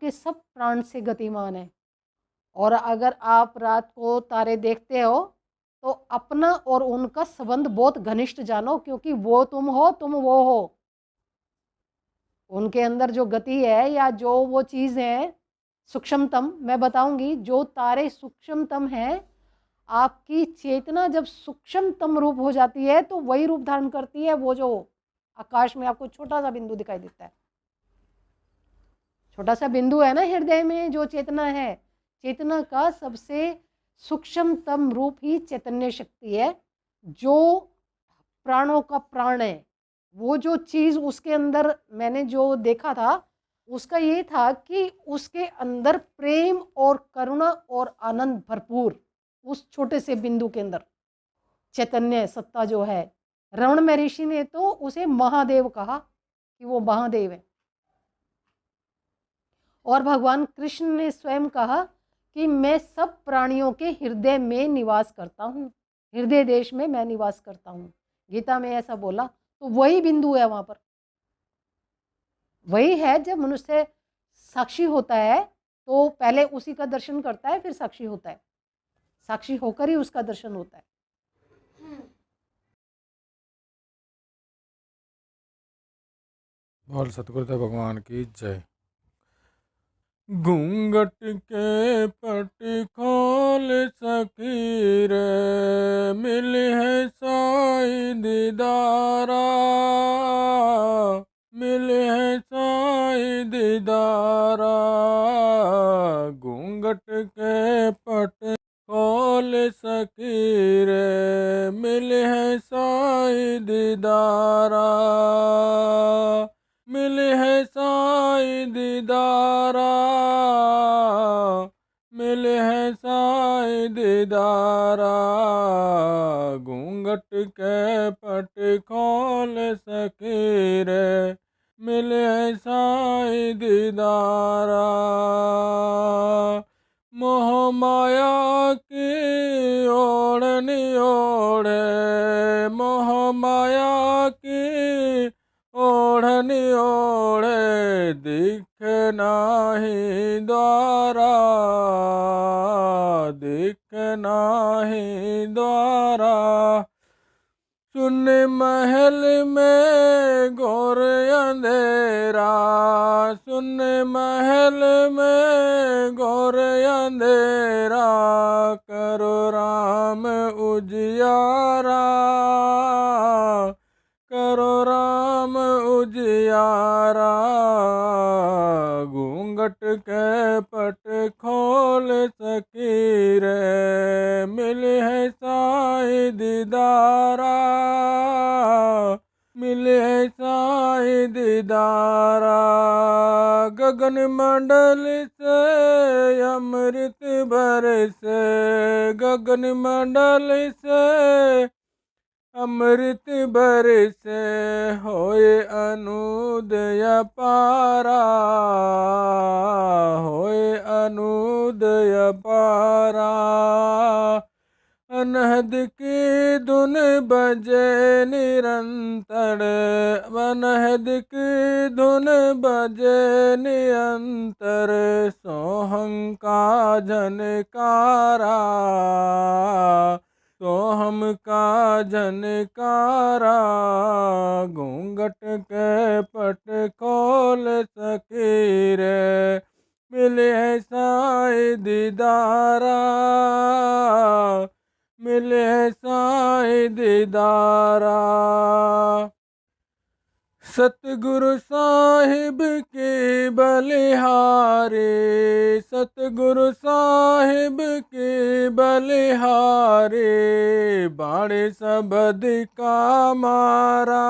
आपके सब प्राण से गतिमान है। और अगर आप रात को तारे देखते हो तो अपना और उनका संबंध बहुत घनिष्ठ जानो, क्योंकि वो तुम हो, तुम वो हो। उनके अंदर जो गति है या जो वो चीज़ है सूक्ष्मतम, मैं बताऊंगी, जो तारे सूक्ष्मतम है, आपकी चेतना जब सूक्ष्मतम रूप हो जाती है तो वही रूप धारण करती है। वो जो आकाश में आपको छोटा सा बिंदु दिखाई देता है, छोटा सा बिंदु है ना हृदय में, जो चेतना है, चेतना का सबसे सूक्ष्मतम रूप ही चैतन्य शक्ति है, जो प्राणों का प्राण है। वो जो चीज उसके अंदर मैंने जो देखा था, उसका ये था कि उसके अंदर प्रेम और करुणा और आनंद भरपूर, उस छोटे से बिंदु के अंदर चैतन्य सत्ता जो है। रमण महर्षि ने तो उसे महादेव कहा कि वो महादेव है। और भगवान कृष्ण ने स्वयं कहा कि मैं सब प्राणियों के हृदय में निवास करता हूँ, हृदय देश में मैं निवास करता हूँ। गीता में ऐसा बोला। तो वही बिंदु है वहां पर, वही है। जब मनुष्य साक्षी होता है तो पहले उसी का दर्शन करता है, फिर साक्षी होता है, साक्षी होकर ही उसका दर्शन होता है। बोल सतगुरुदेव भगवान की जय। घूंघट के पट खोल सकी रे, मिल है साई दीदारा, मिल है साई दीदारा। घूंघट के पट खोल सकी रे, मिल है साई दीदारा, मिल है साई दीदारा, मिल है साई दीदारा। घूंघट के पट खोल सकी रे, मिल है साई दीदारा। मोह माया की ओढ़नी ओढ़े, मोह माया की ओढ़नी ओढ़े, दिख नाही द्वारा, दिख नाही द्वारा। सुन महल में घोर अंधेरा, सुन महल में घोर अंधेरा, करो राम उजियारा, करो राम उजियारा। घूंघट के पट खोल सकी रे, मिल है साई दीदारा, मिल है साई दीदारा। गगन मंडल से अमृत बरसे, गगन मंडल से अमृत बरसे, होए अनुदय पारा, होए अनुदय पारा। अनहद की धुन बजे निरंतर, अनहद की धुन बजे निरंतर, सोहं का झनकारा, सोहम का झनकारा। घूंघट के पट खोल सकी रे, मिले साई दीदारा, मिले साई दीदारा। सतगुरु साहिब की बलिहारी, सतगुरु साहिब की बलिहारी, बाणे सबद का मारा,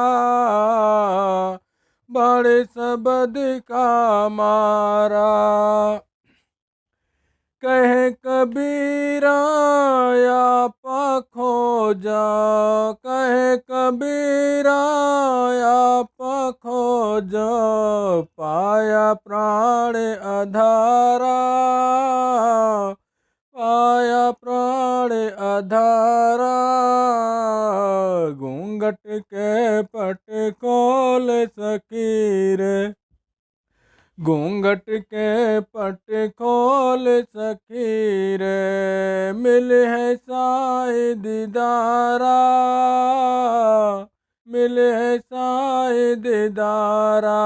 बाणे सबद का मारा। कहे कबीरा आपा खोजा, कहे कबीरा आपा खोजा, पाया प्राण आधारा, पाया प्राण आधारा। घूंघट के पट खोल सकी रे, घूंघट के पट खोल सखी रे, मिल है साए दीदारा, मिल है साए दीदारा।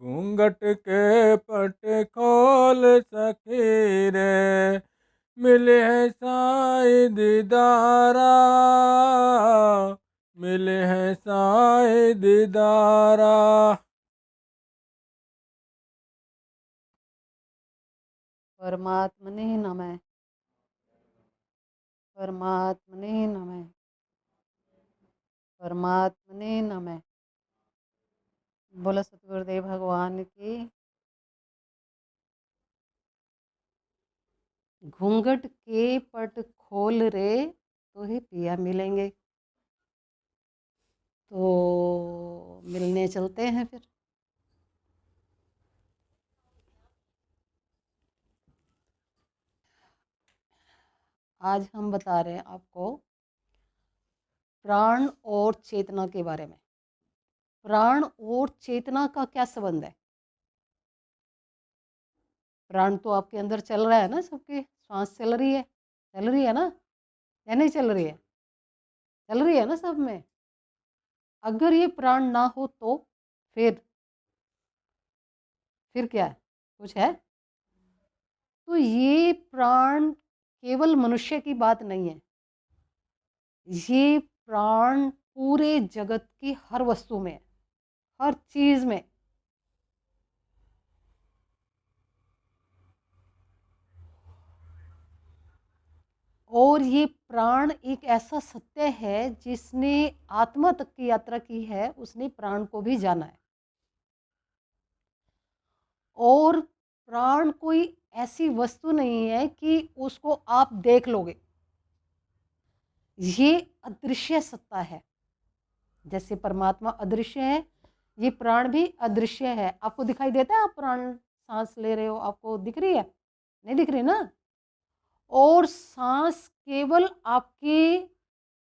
घूंघट के पट खोल सखी रे, मिले है साए दीदारा, मिले है साए दीदारा। परमात्मने नमः, परमात्मने नमः, परमात्मने नमः। बोलो सतगुरुदेव भगवान की। घूंघट के पट खोल रे तो ही पिया मिलेंगे। तो मिलने चलते हैं फिर। आज हम बता रहे हैं आपको प्राण और चेतना के बारे में। प्राण और चेतना का क्या संबंध है? प्राण तो आपके अंदर चल रहा है ना, सबके सांस चल रही है ना, या नहीं चल रही है? चल रही है ना सब में। अगर ये प्राण ना हो तो फिर क्या है? कुछ है? तो ये प्राण केवल मनुष्य की बात नहीं है, ये प्राण पूरे जगत की हर वस्तु में, हर चीज में। और ये प्राण एक ऐसा सत्य है जिसने आत्मा तक की यात्रा की है, उसने प्राण को भी जाना है। और प्राण कोई ऐसी वस्तु नहीं है कि उसको आप देख लोगे, ये अदृश्य सत्ता है। जैसे परमात्मा अदृश्य है, ये प्राण भी अदृश्य है। आपको दिखाई देता है? आप प्राण सांस ले रहे हो, आपको दिख रही है? नहीं दिख रही ना। और सांस केवल आपकी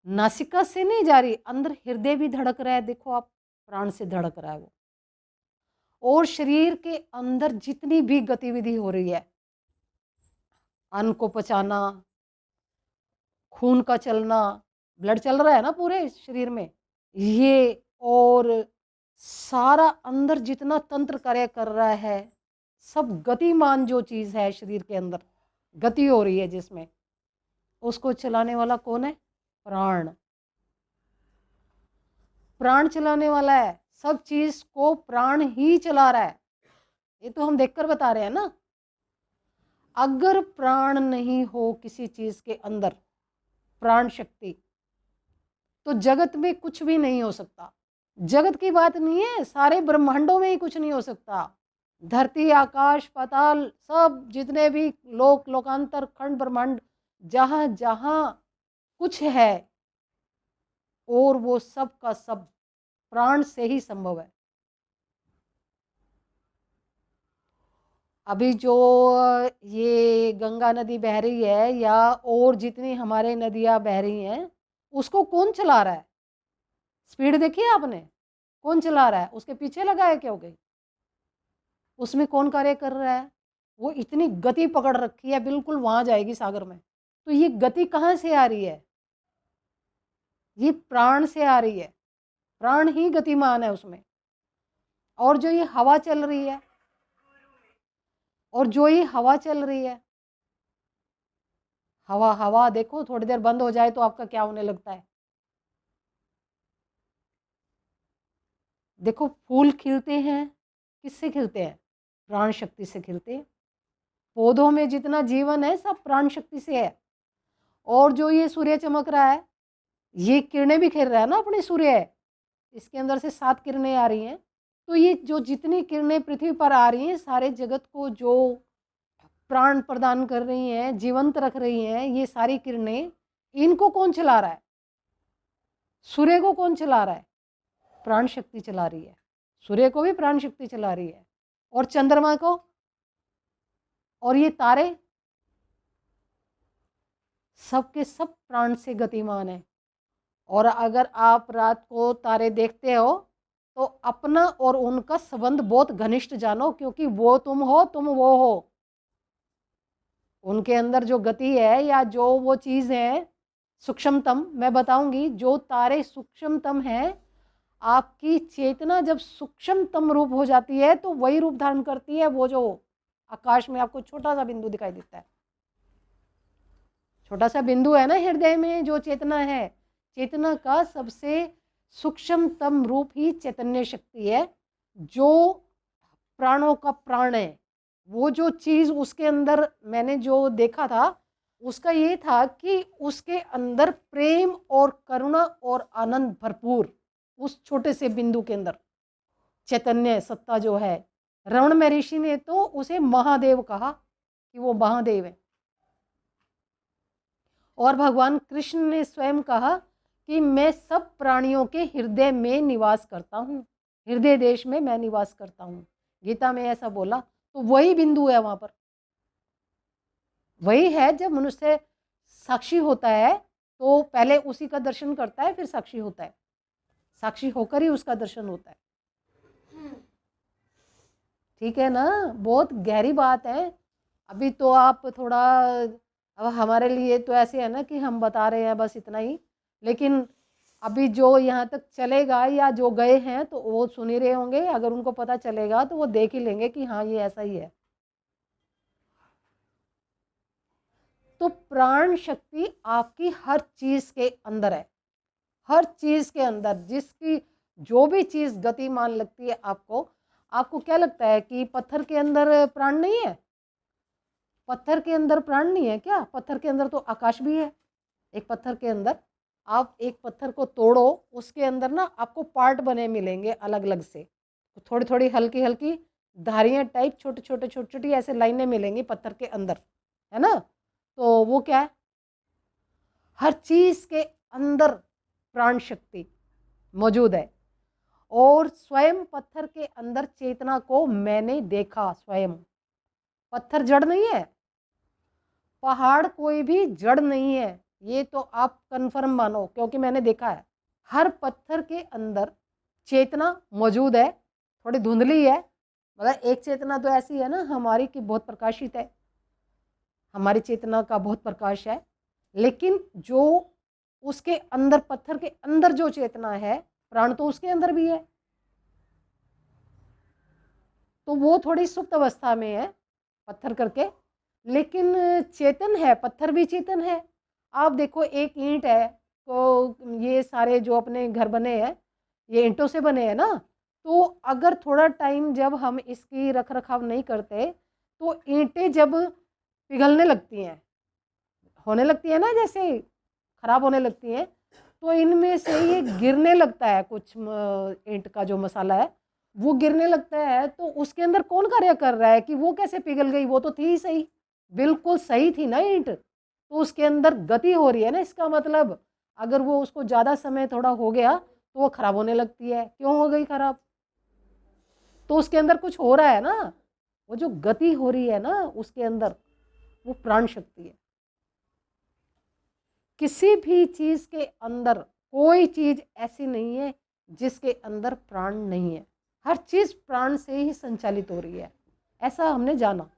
नासिका से नहीं जा रही, अंदर हृदय भी धड़क रहा है, देखो आप, प्राण से धड़क रहा है वो। और शरीर के अंदर जितनी भी गतिविधि हो रही है, अन्न को पचाना, खून का चलना, ब्लड चल रहा है ना पूरे शरीर में, ये और सारा अंदर जितना तंत्र कार्य कर रहा है, सब गतिमान जो चीज है शरीर के अंदर गति हो रही है जिसमें, उसको चलाने वाला कौन है? प्राण। प्राण चलाने वाला है, सब चीज को प्राण ही चला रहा है। ये तो हम देखकर बता रहे हैं ना। अगर प्राण नहीं हो किसी चीज के अंदर, प्राण शक्ति, तो जगत में कुछ भी नहीं हो सकता। जगत की बात नहीं है, सारे ब्रह्मांडों में ही कुछ नहीं हो सकता। धरती, आकाश, पाताल, सब जितने भी लोक, लोकांतर, खंड, ब्रह्मांड, जहां जहां कुछ है, और वो सब का सब प्राण से ही संभव है। अभी जो ये गंगा नदी बह रही है, या और जितनी हमारे नदियां बह रही हैं, उसको कौन चला रहा है? स्पीड देखी है आपने? कौन चला रहा है? उसके पीछे लगा है क्या? हो गई उसमें कौन कार्य कर रहा है? वो इतनी गति पकड़ रखी है, बिल्कुल वहां जाएगी सागर में। तो ये गति कहाँ से आ रही है? ये प्राण से आ रही है। प्राण ही गतिमान है उसमें। और जो ये हवा चल रही है, और जो ये हवा चल रही है, हवा हवा देखो, थोड़ी देर बंद हो जाए तो आपका क्या होने लगता है? देखो, फूल खिलते हैं, किससे खिलते हैं? प्राण शक्ति से खिलते हैं। पौधों में जितना जीवन है सब प्राण शक्ति से है। और जो ये सूर्य चमक रहा है, ये किरणें भी खेल रहा है ना अपने सूर्य, इसके अंदर से 7 किरणें आ रही हैं। तो ये जो जितनी किरणें पृथ्वी पर आ रही हैं, सारे जगत को जो प्राण प्रदान कर रही हैं, जीवंत रख रही हैं, ये सारी किरणें, इनको कौन चला रहा है? सूर्य को कौन चला रहा है? प्राण शक्ति चला रही है। सूर्य को भी प्राण शक्ति चला रही है, और चंद्रमा को, और ये तारे, सब के सब प्राण से गतिमान है। और अगर आप रात को तारे देखते हो तो अपना और उनका संबंध बहुत घनिष्ठ जानो, क्योंकि वो तुम हो, तुम वो हो। उनके अंदर जो गति है या जो वो चीज़ है सूक्ष्मतम, मैं बताऊंगी, जो तारे सूक्ष्मतम है, आपकी चेतना जब सूक्ष्मतम रूप हो जाती है तो वही रूप धारण करती है। वो जो आकाश में आपको छोटा सा बिंदु दिखाई देता है, छोटा सा बिंदु है ना हृदय में, जो चेतना है, चेतना का सबसे सूक्ष्मतम रूप ही चैतन्य शक्ति है, जो प्राणों का प्राण है। वो जो चीज उसके अंदर मैंने जो देखा था, उसका ये था कि उसके अंदर प्रेम और करुणा और आनंद भरपूर, उस छोटे से बिंदु के अंदर चैतन्य सत्ता जो है। रमण महर्षि ने तो उसे महादेव कहा कि वो महादेव है, और भगवान कृष्ण ने स्वयं कहा कि मैं सब प्राणियों के हृदय में निवास करता हूँ, हृदय देश में मैं निवास करता हूँ। गीता में ऐसा बोला। तो वही बिंदु है वहां पर, वही है। जब मनुष्य साक्षी होता है तो पहले उसी का दर्शन करता है, फिर साक्षी होता है, साक्षी होकर ही उसका दर्शन होता है। ठीक है ना, बहुत गहरी बात है। अभी तो आप थोड़ा, अब हमारे लिए तो ऐसे है ना कि हम बता रहे हैं बस इतना ही, लेकिन अभी जो यहाँ तक चलेगा या जो गए हैं तो वो सुन ही रहे होंगे, अगर उनको पता चलेगा तो वो देख ही लेंगे कि हाँ ये ऐसा ही है। तो प्राण शक्ति आपकी हर चीज के अंदर है, हर चीज के अंदर, जिसकी जो भी चीज गतिमान लगती है आपको। आपको क्या लगता है कि पत्थर के अंदर प्राण नहीं है? पत्थर के अंदर प्राण नहीं है क्या? पत्थर के अंदर तो आकाश भी है। एक पत्थर के अंदर, आप एक पत्थर को तोड़ो, उसके अंदर ना आपको पार्ट बने मिलेंगे अलग अलग से, थोड़ी थोड़ी हल्की हल्की धारियां टाइप, छोटे छोटे छोटी छोटी ऐसे लाइनें मिलेंगी पत्थर के अंदर, है ना? तो वो क्या है? हर चीज के अंदर प्राण शक्ति मौजूद है। और स्वयं पत्थर के अंदर चेतना को मैंने देखा स्वयं। पत्थर जड़ नहीं है, पहाड़ कोई भी जड़ नहीं है, ये तो आप कंफर्म मानो, क्योंकि मैंने देखा है। हर पत्थर के अंदर चेतना मौजूद है, थोड़ी धुंधली है, मतलब एक चेतना तो ऐसी है ना हमारी कि बहुत प्रकाशित है, हमारी चेतना का बहुत प्रकाश है, लेकिन जो उसके अंदर, पत्थर के अंदर जो चेतना है, प्राण तो उसके अंदर भी है, तो वो थोड़ी सुप्त अवस्था में है पत्थर करके, लेकिन चेतन है, पत्थर भी चेतन है। आप देखो एक ईंट है, तो ये सारे जो अपने घर बने हैं ये ईंटों से बने हैं ना, तो अगर थोड़ा टाइम जब हम इसकी रख रखाव नहीं करते तो ईंटें जब पिघलने लगती हैं, होने लगती है ना, जैसे खराब होने लगती हैं, तो इनमें से ये गिरने लगता है, कुछ ईंट का जो मसाला है वो गिरने लगता है, तो उसके अंदर कौन कार्य कर रहा है कि वो कैसे पिघल गई? वो तो थी ही सही, बिल्कुल सही थी ना ईंट, तो उसके अंदर गति हो रही है ना, इसका मतलब अगर वो उसको ज़्यादा समय थोड़ा हो गया तो वो खराब होने लगती है। क्यों हो गई खराब? तो उसके अंदर कुछ हो रहा है ना, वो जो गति हो रही है ना उसके अंदर, वो प्राण शक्ति है। किसी भी चीज के अंदर कोई चीज ऐसी नहीं है जिसके अंदर प्राण नहीं है, हर चीज प्राण से ही संचालित हो रही है, ऐसा हमने जाना।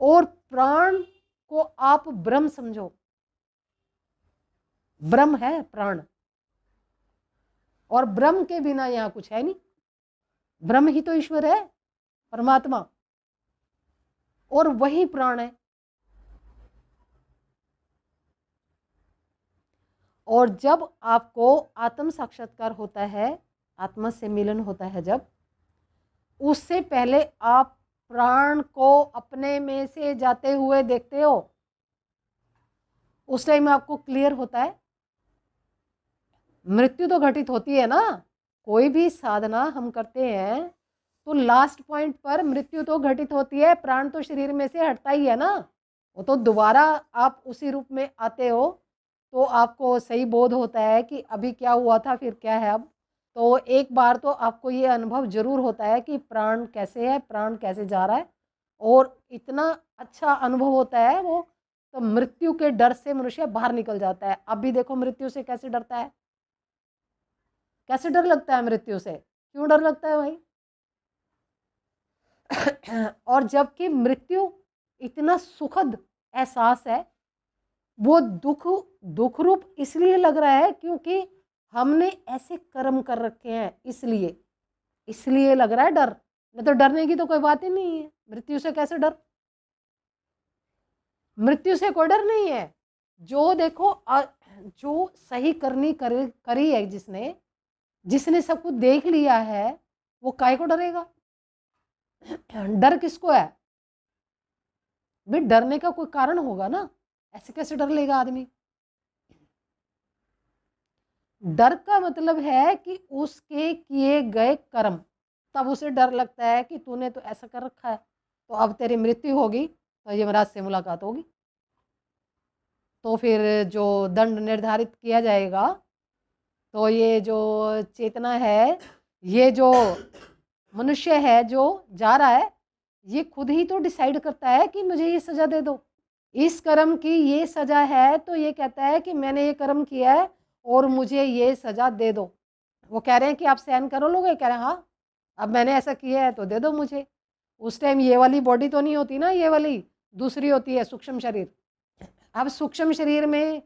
और प्राण को आप ब्रह्म समझो, ब्रह्म है प्राण, और ब्रह्म के बिना यहां कुछ है नहीं, ब्रह्म ही तो ईश्वर है, परमात्मा, और वही प्राण है। और जब आपको आत्म साक्षात्कार होता है, आत्मा से मिलन होता है जब, उससे पहले आप प्राण को अपने में से जाते हुए देखते हो, उस टाइम आपको क्लियर होता है। मृत्यु तो घटित होती है ना, कोई भी साधना हम करते हैं तो लास्ट पॉइंट पर मृत्यु तो घटित होती है, प्राण तो शरीर में से हटता ही है ना, वो तो दोबारा आप उसी रूप में आते हो, तो आपको सही बोध होता है कि अभी क्या हुआ था फिर क्या है अब। तो एक बार तो आपको ये अनुभव जरूर होता है कि प्राण कैसे है, प्राण कैसे जा रहा है, और इतना अच्छा अनुभव होता है वो, तो मृत्यु के डर से मनुष्य बाहर निकल जाता है। अब भी देखो मृत्यु से कैसे डरता है, कैसे डर लगता है मृत्यु से? क्यों डर लगता है भाई? और जबकि मृत्यु इतना सुखद एहसास है, वो दुख रूप इसलिए लग रहा है क्योंकि हमने ऐसे कर्म कर रखे हैं, इसलिए लग रहा है डर। नहीं तो डरने की तो कोई बात ही नहीं है। मृत्यु से कैसे डर? मृत्यु से कोई डर नहीं है। जो देखो जो सही करी है, जिसने सब कुछ देख लिया है, वो काहे को डरेगा? डर किसको है भाई? डरने का कोई कारण होगा ना, ऐसे कैसे डर लेगा आदमी? डर का मतलब है कि उसके किए गए कर्म, तब उसे डर लगता है कि तूने तो ऐसा कर रखा है, तो अब तेरी मृत्यु होगी तो यमराज से मुलाकात होगी, तो फिर जो दंड निर्धारित किया जाएगा, तो ये जो चेतना है, ये जो मनुष्य है जो जा रहा है, ये खुद ही तो डिसाइड करता है कि मुझे ये सजा दे दो, इस कर्म की ये सजा है, तो ये कहता है कि मैंने ये कर्म किया है और मुझे ये सजा दे दो। वो कह रहे हैं कि आप सहन करो लोगे? कह रहे हैं हाँ, अब मैंने ऐसा किया है तो दे दो मुझे। उस टाइम ये वाली बॉडी तो नहीं होती ना, ये वाली दूसरी होती है, सूक्ष्म शरीर। अब सूक्ष्म शरीर में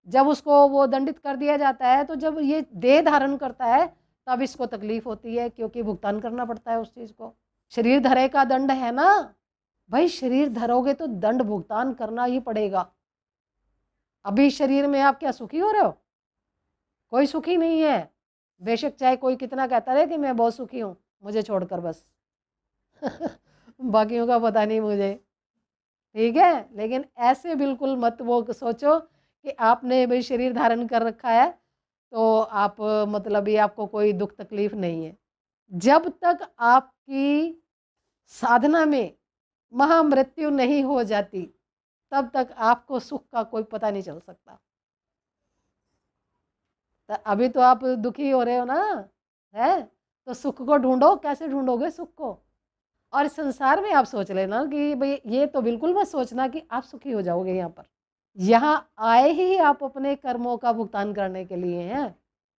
जब उसको वो दंडित कर दिया जाता है, तो जब ये देह धारण करता है तब इसको तकलीफ होती है, क्योंकि भुगतान करना पड़ता है उस चीज़ को। शरीर धरे का दंड है ना भाई, शरीर धरोगे तो दंड भुगतान करना ही पड़ेगा। अभी शरीर में आप क्या सुखी हो रहे हो? कोई सुखी नहीं है, बेशक चाहे कोई कितना कहता रहे कि मैं बहुत सुखी हूँ, मुझे छोड़कर बस। बाकियों का पता नहीं मुझे, ठीक है? लेकिन ऐसे बिल्कुल मत वो सोचो कि आपने भाई शरीर धारण कर रखा है तो आप मतलब ये आपको कोई दुख तकलीफ नहीं है। जब तक आपकी साधना में महामृत्यु नहीं हो जाती, तब तक आपको सुख का कोई पता नहीं चल सकता। तो अभी तो आप दुखी हो रहे हो ना, है? तो सुख को ढूंढो, कैसे ढूंढोगे सुख को? और संसार में आप सोच लेना कि भाई ये तो बिल्कुल मत सोचना कि आप सुखी हो जाओगे। यहाँ पर यहाँ आए ही आप अपने कर्मों का भुगतान करने के लिए हैं,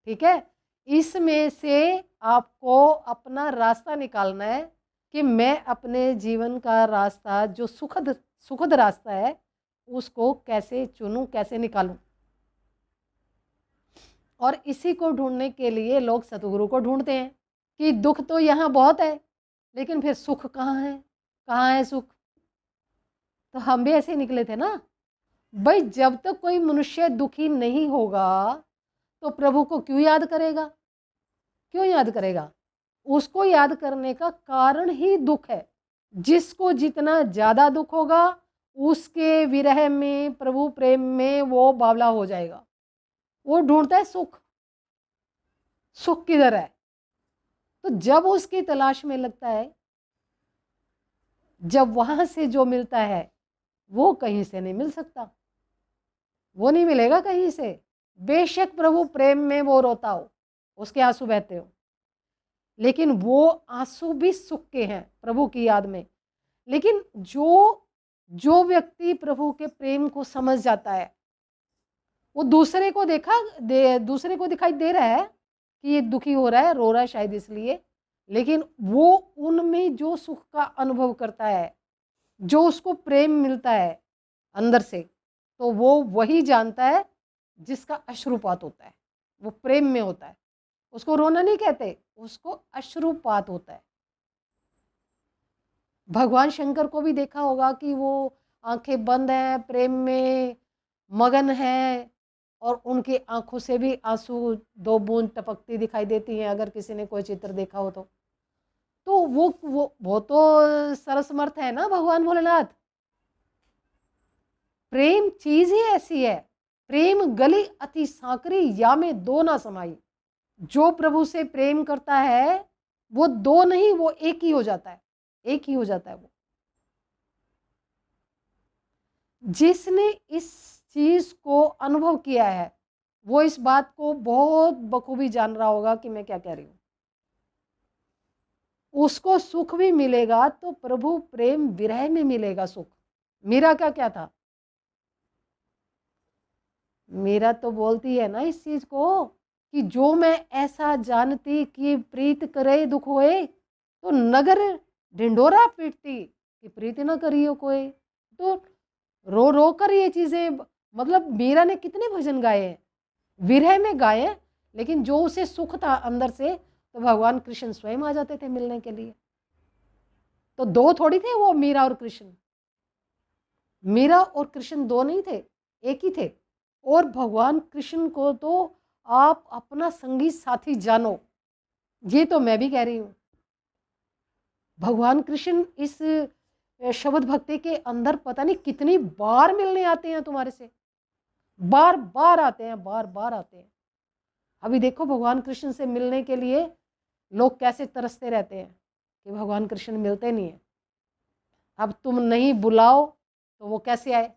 ठीक है? इसमें से आपको अपना रास्ता निकालना है कि मैं अपने जीवन का रास्ता जो सुखद रास्ता है उसको कैसे चुनूं, कैसे निकालूं। और इसी को ढूंढने के लिए लोग सतगुरु को ढूंढते हैं कि दुख तो यहाँ बहुत है, लेकिन फिर सुख कहाँ है? कहाँ है सुख? तो हम भी ऐसे ही निकले थे ना भाई। जब तक कोई मनुष्य दुखी नहीं होगा तो प्रभु को क्यों याद करेगा? क्यों याद करेगा? उसको याद करने का कारण ही दुख है। जिसको जितना ज्यादा दुख होगा उसके विरह में, प्रभु प्रेम में वो बावला हो जाएगा। वो ढूंढता है सुख, सुख किधर है? तो जब उसकी तलाश में लगता है, जब वहां से जो मिलता है वो कहीं से नहीं मिल सकता, वो नहीं मिलेगा कहीं से। बेशक प्रभु प्रेम में वो रोता हो, उसके आंसू बहते हो, लेकिन वो आंसू भी सुख के हैं प्रभु की याद में। लेकिन जो व्यक्ति प्रभु के प्रेम को समझ जाता है, वो दूसरे को दूसरे को दिखाई दे रहा है कि ये दुखी हो रहा है, रो रहा है शायद इसलिए, लेकिन वो उनमें जो सुख का अनुभव करता है, जो उसको प्रेम मिलता है अंदर से, तो वो वही जानता है जिसका अश्रुपात होता है, वो प्रेम में होता है। उसको रोना नहीं कहते, उसको अश्रुपात होता है। भगवान शंकर को भी देखा होगा कि वो आंखें बंद हैं, प्रेम में मगन है, और उनकी आंखों से भी आंसू दो बूंद टपकती दिखाई देती हैं, अगर किसी ने कोई चित्र देखा हो तो वो तो सरसमर्थ है ना भगवान भोलेनाथ। प्रेम चीज ही ऐसी है, प्रेम गली अति सांकरी या में दो ना समाई। जो प्रभु से प्रेम करता है वो दो नहीं, वो एक ही हो जाता है, एक ही हो जाता है वो। जिसने इस चीज को अनुभव किया है वो इस बात को बहुत बखूबी जान रहा होगा कि मैं क्या कह रही हूं। उसको सुख भी मिलेगा तो प्रभु प्रेम विरह में मिलेगा सुख। मीरा का क्या था? मीरा तो बोलती है ना इस चीज को कि जो मैं ऐसा जानती कि प्रीत करे दुख होए, तो नगर ढिंढोरा पीटती कि प्रीत न करियो कोई। तो रो रो कर ये चीज़ें, मतलब मीरा ने कितने भजन गाए हैं, विरह में गाए हैं, लेकिन जो उसे सुख था अंदर से, तो भगवान कृष्ण स्वयं आ जाते थे मिलने के लिए। तो दो थोड़ी थे वो, मीरा और कृष्ण। मीरा और कृष्ण दो नहीं थे, एक ही थे। और भगवान कृष्ण को तो आप अपना संगी साथी जानो, ये तो मैं भी कह रही हूँ। भगवान कृष्ण इस शब्द भक्ति के अंदर पता नहीं कितनी बार मिलने आते हैं तुम्हारे से, बार बार आते हैं, बार बार आते हैं। अभी देखो भगवान कृष्ण से मिलने के लिए लोग कैसे तरसते रहते हैं कि भगवान कृष्ण मिलते नहीं है। अब तुम नहीं बुलाओ तो वो कैसे आए?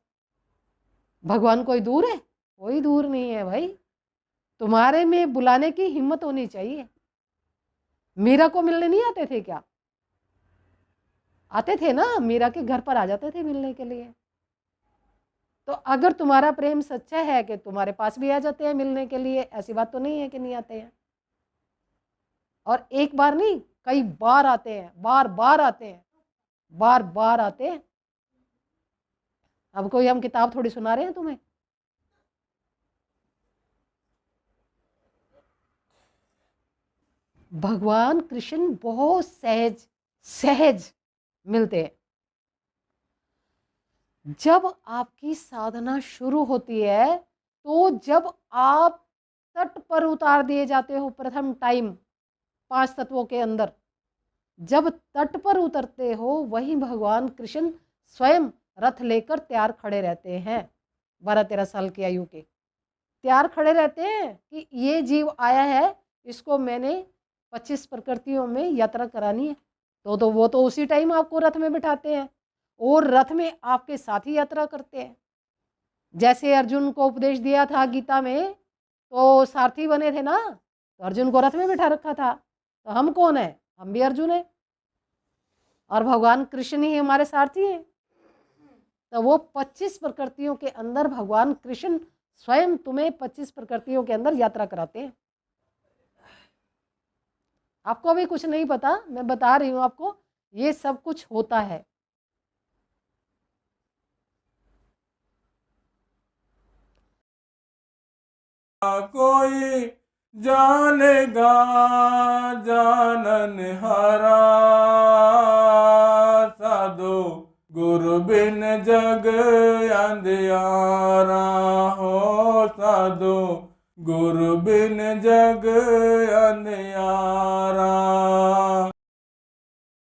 भगवान कोई दूर है? कोई दूर नहीं है भाई, तुम्हारे में बुलाने की हिम्मत होनी चाहिए। मीरा को मिलने नहीं आते थे क्या? आते थे ना, मीरा के घर पर आ जाते थे मिलने के लिए। तो अगर तुम्हारा प्रेम सच्चा है कि तुम्हारे पास भी आ जाते हैं मिलने के लिए, ऐसी बात तो नहीं है कि नहीं आते हैं। और एक बार नहीं, कई बार आते हैं, बार बार आते हैं, बार बार आते हैं। अब कोई हम किताब थोड़ी सुना रहे हैं तुम्हें। भगवान कृष्ण बहुत सहज सहज मिलते हैं। जब आपकी साधना शुरू होती है, तो जब आप तट पर उतार दिए जाते हो प्रथम टाइम 5 तत्वों के अंदर, जब तट पर उतरते हो, वही भगवान कृष्ण स्वयं रथ लेकर तैयार खड़े रहते हैं। 12-13 साल की आयु के तैयार खड़े रहते हैं कि ये जीव आया है, इसको मैंने 25 प्रकृतियों में यात्रा करानी है। तो वो तो उसी टाइम आपको रथ में बिठाते हैं और रथ में आपके साथ ही यात्रा करते हैं। जैसे अर्जुन को उपदेश दिया था गीता में, तो सारथी बने थे ना, तो अर्जुन को रथ में बिठा रखा था। तो हम कौन है? हम भी अर्जुन है, और भगवान कृष्ण ही हमारे सारथी हैं। तो वो 25 प्रकृतियों के अंदर भगवान कृष्ण स्वयं तुम्हें 25 प्रकृतियों के अंदर यात्रा कराते हैं। आपको अभी कुछ नहीं पता, मैं बता रही हूँ आपको, ये सब कुछ होता है। कोई जानेगा जानन हारा, साधु गुरु बिन जग अंधियारा हो, साधु गुरु बिन जग अंधियारा।